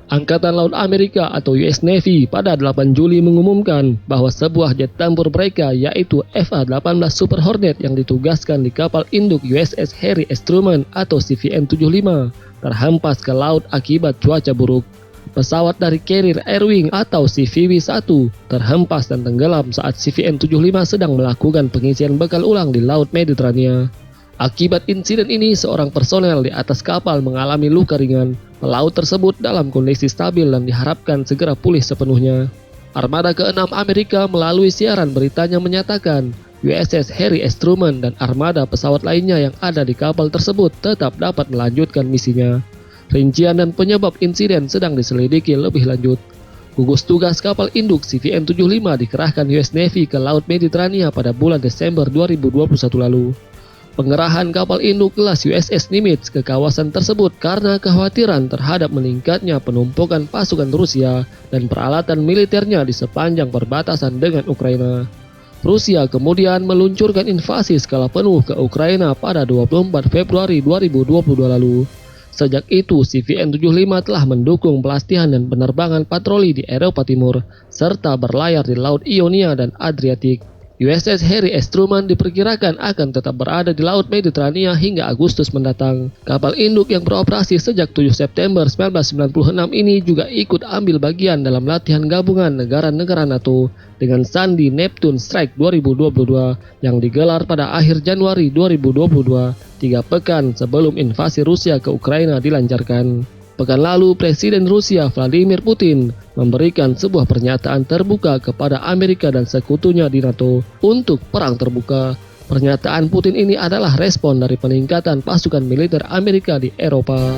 Angkatan Laut Amerika atau US Navy pada 8 Juli mengumumkan bahwa sebuah jet tempur mereka yaitu FA-18 Super Hornet yang ditugaskan di kapal induk USS Harry S. Truman atau CVN-75 terhempas ke laut akibat cuaca buruk. Pesawat dari Carrier Air Wing atau CVW-1 terhempas dan tenggelam saat CVN-75 sedang melakukan pengisian bekal ulang di Laut Mediterania. Akibat insiden ini, seorang personel di atas kapal mengalami luka ringan. Pelaut tersebut dalam kondisi stabil dan diharapkan segera pulih sepenuhnya. Armada ke-6 Amerika melalui siaran beritanya menyatakan USS Harry S. Truman dan armada pesawat lainnya yang ada di kapal tersebut tetap dapat melanjutkan misinya. Rincian dan penyebab insiden sedang diselidiki lebih lanjut. Gugus tugas kapal induk CVN-75 dikerahkan US Navy ke Laut Mediterania pada bulan Desember 2021 lalu. Pengerahan kapal induk kelas USS Nimitz ke kawasan tersebut karena kekhawatiran terhadap meningkatnya penumpukan pasukan Rusia dan peralatan militernya di sepanjang perbatasan dengan Ukraina. Rusia kemudian meluncurkan invasi skala penuh ke Ukraina pada 24 Februari 2022 lalu. Sejak itu, CVN-75 telah mendukung pelatihan dan penerbangan patroli di Eropa Timur, serta berlayar di Laut Ionia dan Adriatik. USS Harry S. Truman diperkirakan akan tetap berada di Laut Mediterania hingga Agustus mendatang. Kapal induk yang beroperasi sejak 7 September 1996 ini juga ikut ambil bagian dalam latihan gabungan negara-negara NATO dengan sandi Neptune Strike 2022 yang digelar pada akhir Januari 2022, 3 pekan sebelum invasi Rusia ke Ukraina dilancarkan. Pekan lalu, Presiden Rusia Vladimir Putin memberikan sebuah pernyataan terbuka kepada Amerika dan sekutunya di NATO untuk perang terbuka. Pernyataan Putin ini adalah respon dari peningkatan pasukan militer Amerika di Eropa.